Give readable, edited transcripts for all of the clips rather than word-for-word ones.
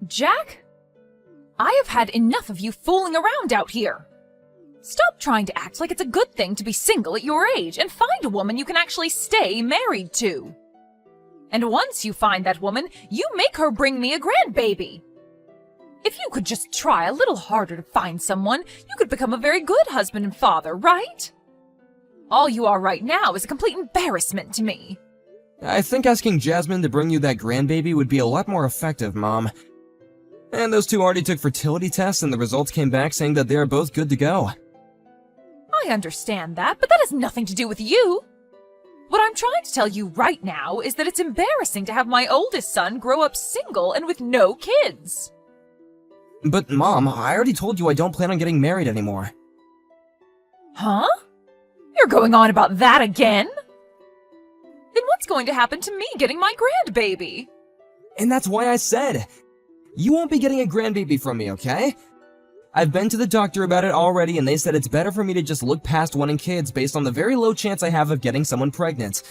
Jack? I have had enough of you fooling around out here. Stop trying to act like it's a good thing to be single at your age and find a woman you can actually stay married to. And once you find that woman, you make her bring me a grandbaby. If you could just try a little harder to find someone, you could become a very good husband and father, right? All you are right now is a complete embarrassment to me. I think asking Jasmine to bring you that grandbaby would be a lot more effective, Mom. And those two already took fertility tests and the results came back saying that they are both good to go. I understand that, but that has nothing to do with you. What I'm trying to tell you right now is that it's embarrassing to have my oldest son grow up single and with no kids. But Mom, I already told you I don't plan on getting married anymore. Huh? You're going on about that again? Then what's going to happen to me getting my grandbaby? And that's why I said, you won't be getting a grandbaby from me, okay? I've been to the doctor about it already and they said it's better for me to just look past wanting kids based on the very low chance I have of getting someone pregnant.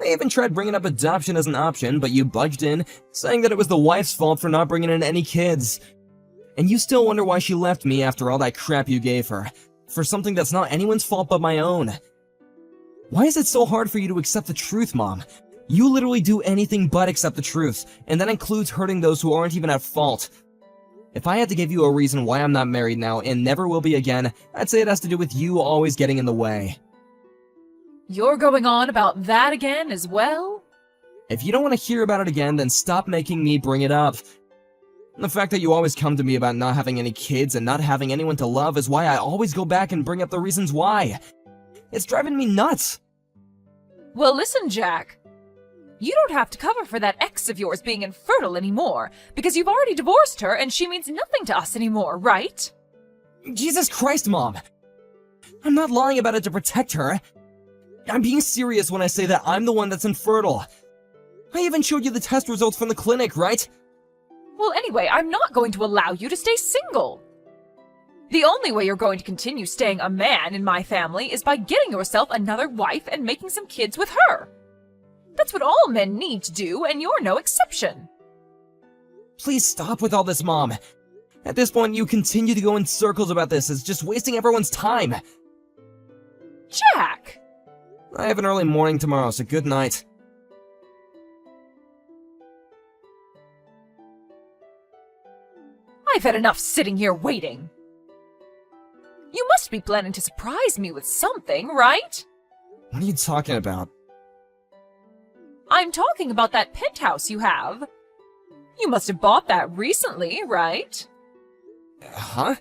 They even tried bringing up adoption as an option, but you budged in, saying that it was the wife's fault for not bringing in any kids. And you still wonder why she left me after all that crap you gave her, for something that's not anyone's fault but my own. Why is it so hard for you to accept the truth, Mom? You literally do anything but accept the truth, and that includes hurting those who aren't even at fault. If I had to give you a reason why I'm not married now and never will be again, I'd say it has to do with you always getting in the way. You're going on about that again as well? If you don't want to hear about it again, then stop making me bring it up. The fact that you always come to me about not having any kids and not having anyone to love is why I always go back and bring up the reasons why. It's driving me nuts. Well, listen, Jack. You don't have to cover for that ex of yours being infertile anymore, because you've already divorced her and she means nothing to us anymore, right? Jesus Christ, Mom! I'm not lying about it to protect her. I'm being serious when I say that I'm the one that's infertile. I even showed you the test results from the clinic, right? Well, anyway, I'm not going to allow you to stay single. The only way you're going to continue staying a man in my family is by getting yourself another wife and making some kids with her. That's what all men need to do, and you're no exception. Please stop with all this, Mom. At this point, you continue to go in circles about this. It's just wasting everyone's time. Jack! I have an early morning tomorrow, so good night. I've had enough sitting here waiting. You must be planning to surprise me with something, right? What are you talking about? I'm talking about that penthouse you have. You must have bought that recently, right? Huh?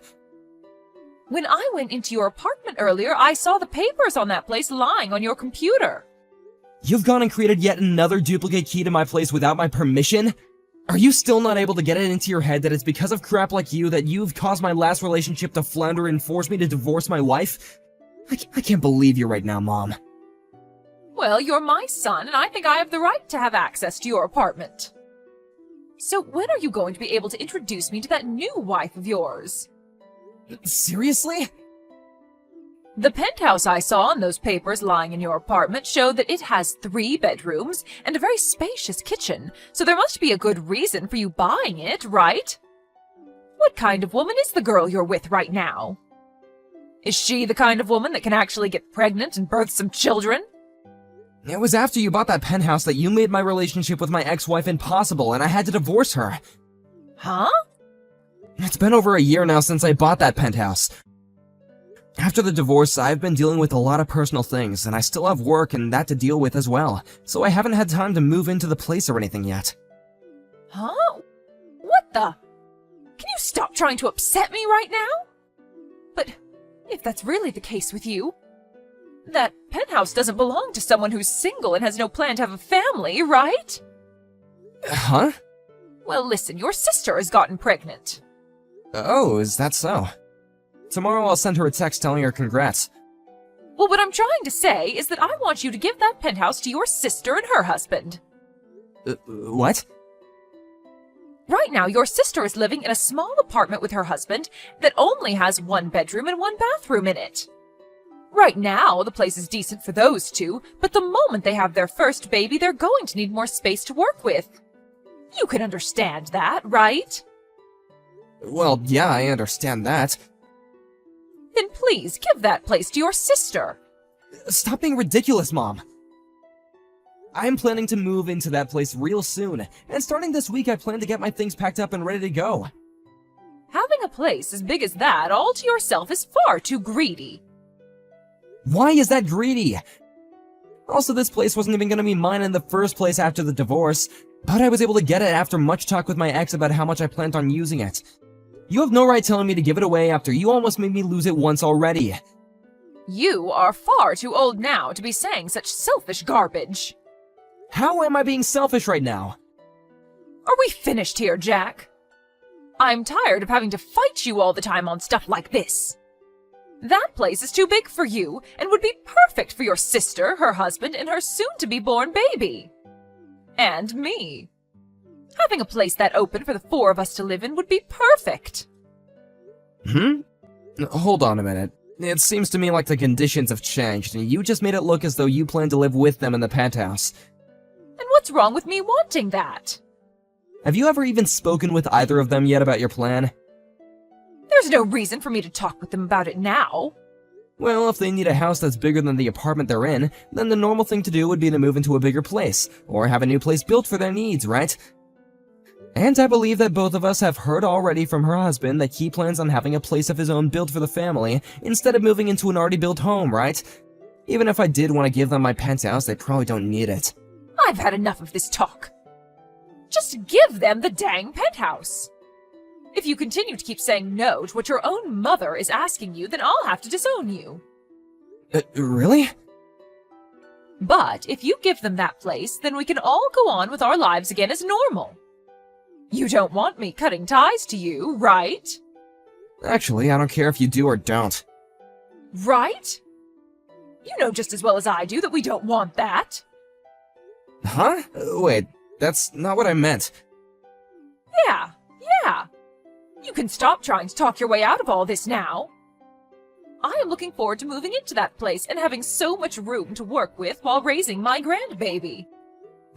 When I went into your apartment earlier, I saw the papers on that place lying on your computer. You've gone and created yet another duplicate key to my place without my permission? Are you still not able to get it into your head that it's because of crap like you that you've caused my last relationship to flounder and forced me to divorce my wife? I can't believe you right now, Mom. Well, you're my son, and I think I have the right to have access to your apartment. So when are you going to be able to introduce me to that new wife of yours? Seriously? The penthouse I saw in those papers lying in your apartment showed that it has 3 bedrooms and a very spacious kitchen, so there must be a good reason for you buying it, right? What kind of woman is the girl you're with right now? Is she the kind of woman that can actually get pregnant and birth some children? It was after you bought that penthouse that you made my relationship with my ex-wife impossible and I had to divorce her. Huh? It's been over a year now since I bought that penthouse. After the divorce, I've been dealing with a lot of personal things, and I still have work and that to deal with as well, so I haven't had time to move into the place or anything yet. Huh? What the? Can you stop trying to upset me right now? But if that's really the case with you, that penthouse doesn't belong to someone who's single and has no plan to have a family, right? Huh? Well, listen, your sister has gotten pregnant. Oh, is that so? Tomorrow I'll send her a text telling her congrats. Well, what I'm trying to say is that I want you to give that penthouse to your sister and her husband. What? Right now, your sister is living in a small apartment with her husband that only has 1 bedroom and 1 bathroom in it. Right now, the place is decent for those two, but the moment they have their first baby, they're going to need more space to work with. You can understand that, right? Well, yeah, I understand that. Then please give that place to your sister. Stop being ridiculous, Mom. I'm planning to move into that place real soon, and starting this week I plan to get my things packed up and ready to go. Having a place as big as that all to yourself is far too greedy. Why is that greedy? Also, this place wasn't even gonna be mine in the first place after the divorce, but I was able to get it after much talk with my ex about how much I planned on using it. You have no right telling me to give it away after you almost made me lose it once already. You are far too old now to be saying such selfish garbage. How am I being selfish right now? Are we finished here, Jack? I'm tired of having to fight you all the time on stuff like this. That place is too big for you and would be perfect for your sister, her husband, and her soon-to-be-born baby. And me. Having a place that open for the four of us to live in would be perfect. Hold on a minute. It seems to me like the conditions have changed, and you just made it look as though you plan to live with them in the penthouse. And what's wrong with me wanting that? Have you ever even spoken with either of them yet about your plan? There's no reason for me to talk with them about it now. Well, if they need a house that's bigger than the apartment they're in, then the normal thing to do would be to move into a bigger place, or have a new place built for their needs, right? And I believe that both of us have heard already from her husband that he plans on having a place of his own built for the family, instead of moving into an already built home, right? Even if I did want to give them my penthouse, they probably don't need it. I've had enough of this talk. Just give them the dang penthouse. If you continue to keep saying no to what your own mother is asking you, then I'll have to disown you. Really? But if you give them that place, then we can all go on with our lives again as normal. You don't want me cutting ties to you, right? Actually, I don't care if you do or don't. Right? You know just as well as I do that we don't want that. Huh? Wait, that's not what I meant. Yeah. You can stop trying to talk your way out of all this now. I am looking forward to moving into that place and having so much room to work with while raising my grandbaby.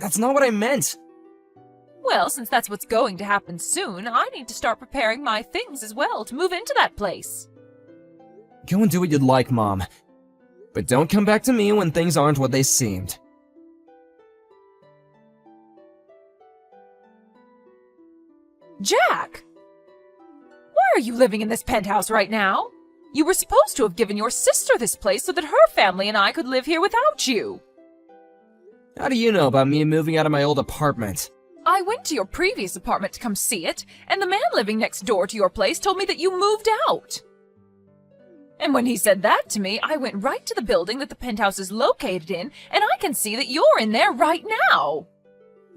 That's not what I meant. Well, since that's what's going to happen soon, I need to start preparing my things as well to move into that place. Go and do what you'd like, Mom. But don't come back to me when things aren't what they seemed. Jack! Why are you living in this penthouse right now? You were supposed to have given your sister this place so that her family and I could live here without you. How do you know about me moving out of my old apartment? I went to your previous apartment to come see it, and the man living next door to your place told me that you moved out. And when he said that to me, I went right to the building that the penthouse is located in, and I can see that you're in there right now.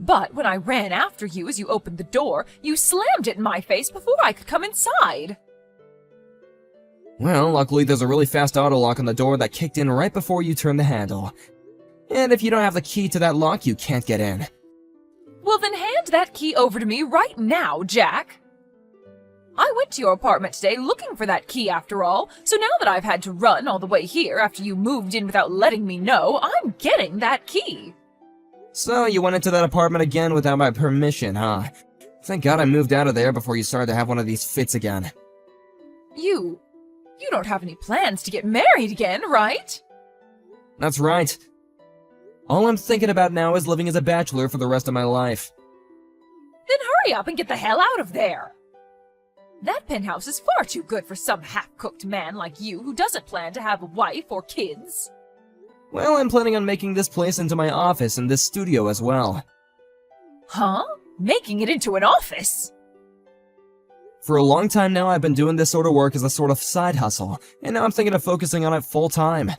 But when I ran after you as you opened the door, you slammed it in my face before I could come inside. Well, luckily there's a really fast auto lock on the door that kicked in right before you turned the handle. And if you don't have the key to that lock, you can't get in. Well, then hand that key over to me right now, Jack. I went to your apartment today looking for that key after all, so now that I've had to run all the way here after you moved in without letting me know, I'm getting that key. So you went into that apartment again without my permission, huh? Thank God I moved out of there before you started to have one of these fits again. You don't have any plans to get married again, right? That's right. All I'm thinking about now is living as a bachelor for the rest of my life. Then hurry up and get the hell out of there. That penthouse is far too good for some half-cooked man like you who doesn't plan to have a wife or kids. Well, I'm planning on making this place into my office and this studio as well. Huh? Making it into an office? For a long time now, I've been doing this sort of work as a sort of side hustle, and now I'm thinking of focusing on it full-time.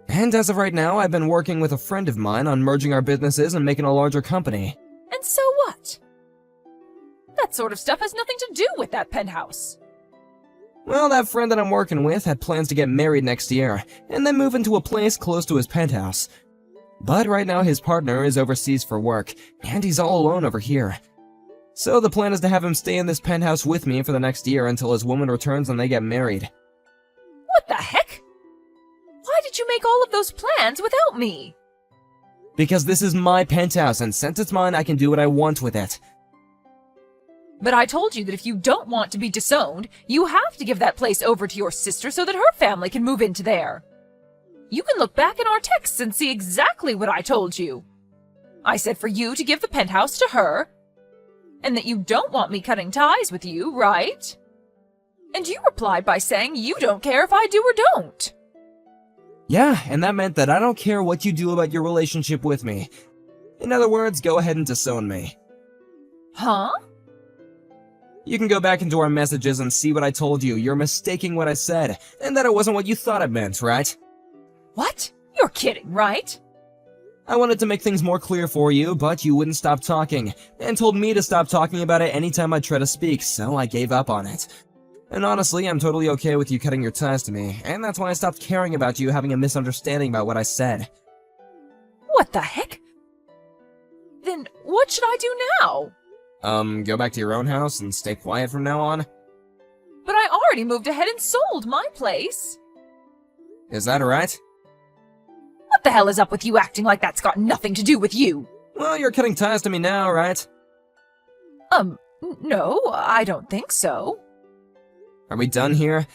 And as of right now, I've been working with a friend of mine on merging our businesses and making a larger company. And so what? That sort of stuff has nothing to do with that penthouse. Well, that friend that I'm working with had plans to get married next year, and then move into a place close to his penthouse. But right now his partner is overseas for work, and he's all alone over here. So the plan is to have him stay in this penthouse with me for the next year until his woman returns and they get married. What the heck? Why did you make all of those plans without me? Because this is my penthouse, and since it's mine, I can do what I want with it. But I told you that if you don't want to be disowned, you have to give that place over to your sister so that her family can move into there. You can look back in our texts and see exactly what I told you. I said for you to give the penthouse to her, and that you don't want me cutting ties with you, right? And you replied by saying you don't care if I do or don't. Yeah, and that meant that I don't care what you do about your relationship with me. In other words, go ahead and disown me. Huh? You can go back into our messages and see what I told you. You're mistaking what I said, and that it wasn't what you thought it meant, right? What? You're kidding, right? I wanted to make things more clear for you, but you wouldn't stop talking, and told me to stop talking about it anytime I try to speak, so I gave up on it. And honestly, I'm totally okay with you cutting your ties to me, and that's why I stopped caring about you having a misunderstanding about what I said. What the heck? Then what should I do now? Go back to your own house and stay quiet from now on? But I already moved ahead and sold my place. Is that right? What the hell is up with you acting like that's got nothing to do with you? Well, you're cutting ties to me now, right? No, I don't think so. Are we done here?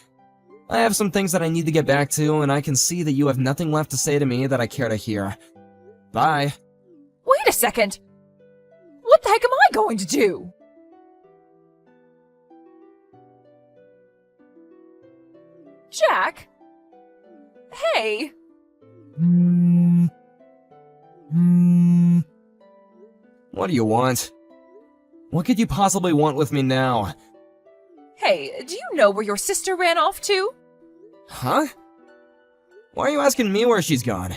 I have some things that I need to get back to, and I can see that you have nothing left to say to me that I care to hear. Bye. Wait a second. What the heck am I going to do? Jack? Hey. What do you want? What could you possibly want with me now? Hey, do you know where your sister ran off to? Huh? Why are you asking me where she's gone?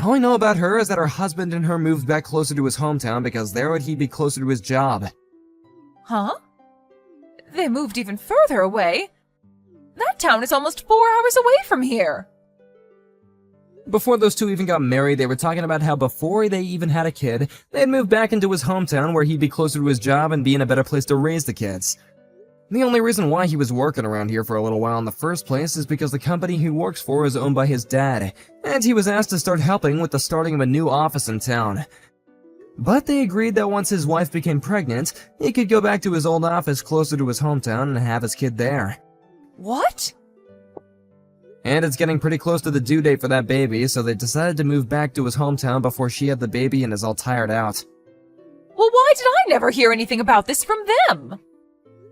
All I know about her is that her husband and her moved back closer to his hometown because there would he be closer to his job. Huh? They moved even further away? That town is almost 4 hours away from here. Before those two even got married, they were talking about how before they even had a kid, they'd move back into his hometown where he'd be closer to his job and be in a better place to raise the kids. The only reason why he was working around here for a little while in the first place is because the company he works for is owned by his dad, and he was asked to start helping with the starting of a new office in town. But they agreed that once his wife became pregnant, he could go back to his old office closer to his hometown and have his kid there. What? And it's getting pretty close to the due date for that baby, so they decided to move back to his hometown before she had the baby and is all tired out. Well, why did I never hear anything about this from them?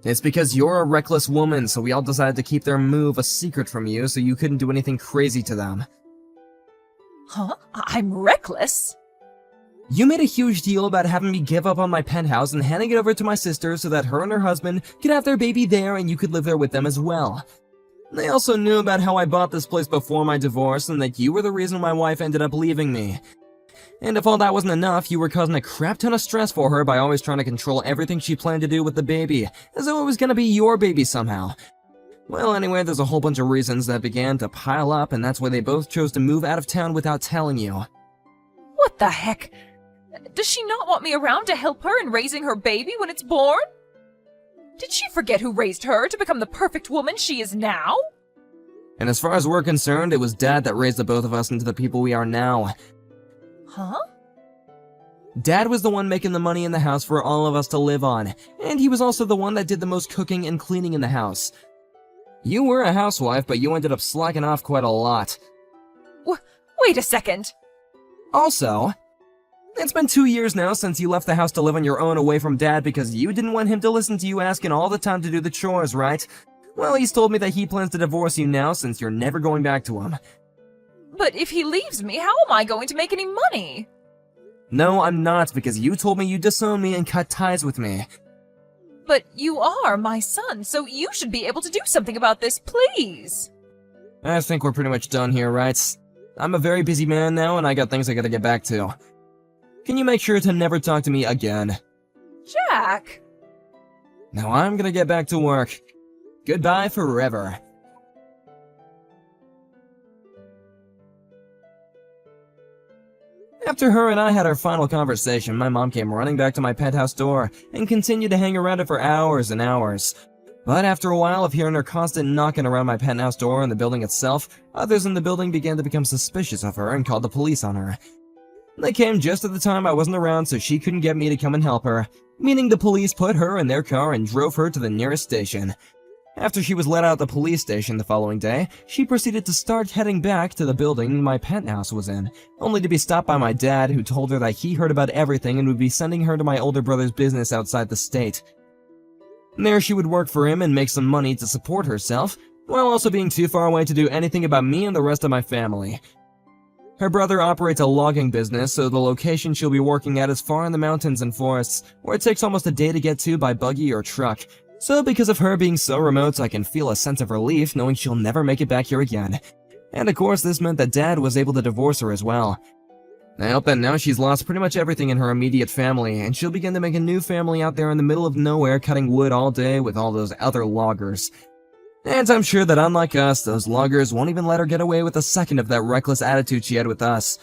It's because you're a reckless woman, so we all decided to keep their move a secret from you so you couldn't do anything crazy to them. Huh? I'm reckless? You made a huge deal about having me give up on my penthouse and handing it over to my sister so that her and her husband could have their baby there and you could live there with them as well. They also knew about how I bought this place before my divorce and that you were the reason my wife ended up leaving me. And if all that wasn't enough, you were causing a crap ton of stress for her by always trying to control everything she planned to do with the baby, as though it was gonna be your baby somehow. Well, anyway, there's a whole bunch of reasons that began to pile up, and that's why they both chose to move out of town without telling you. What the heck? Does she not want me around to help her in raising her baby when it's born? Did she forget who raised her to become the perfect woman she is now? And as far as we're concerned, it was Dad that raised the both of us into the people we are now. Huh? Dad was the one making the money in the house for all of us to live on, and he was also the one that did the most cooking and cleaning in the house. You were a housewife, but you ended up slacking off quite a lot. Wait a second. Also, it's been 2 years now since you left the house to live on your own away from Dad because you didn't want him to listen to you asking all the time to do the chores, right? Well, he's told me that he plans to divorce you now since you're never going back to him. But if he leaves me, how am I going to make any money? No, I'm not, because you told me you'd disown me and cut ties with me. But you are my son, so you should be able to do something about this, please. I think we're pretty much done here, right? I'm a very busy man now, and I got things I gotta get back to. Can you make sure to never talk to me again? Jack! Now I'm gonna get back to work. Goodbye forever. After her and I had our final conversation, my mom came running back to my penthouse door and continued to hang around it for hours and hours. But after a while of hearing her constant knocking around my penthouse door and the building itself, others in the building began to become suspicious of her and called the police on her. They came just at the time I wasn't around, so she couldn't get me to come and help her, meaning the police put her in their car and drove her to the nearest station. After she was let out of the police station the following day, she proceeded to start heading back to the building my penthouse was in, only to be stopped by my dad, who told her that he heard about everything and would be sending her to my older brother's business outside the state. There she would work for him and make some money to support herself, while also being too far away to do anything about me and the rest of my family. Her brother operates a logging business, so the location she'll be working at is far in the mountains and forests, where it takes almost a day to get to by buggy or truck. So because of her being so remote, I can feel a sense of relief knowing she'll never make it back here again. And of course, this meant that Dad was able to divorce her as well. I hope that now she's lost pretty much everything in her immediate family, and she'll begin to make a new family out there in the middle of nowhere cutting wood all day with all those other loggers. And I'm sure that unlike us, those loggers won't even let her get away with a second of that reckless attitude she had with us.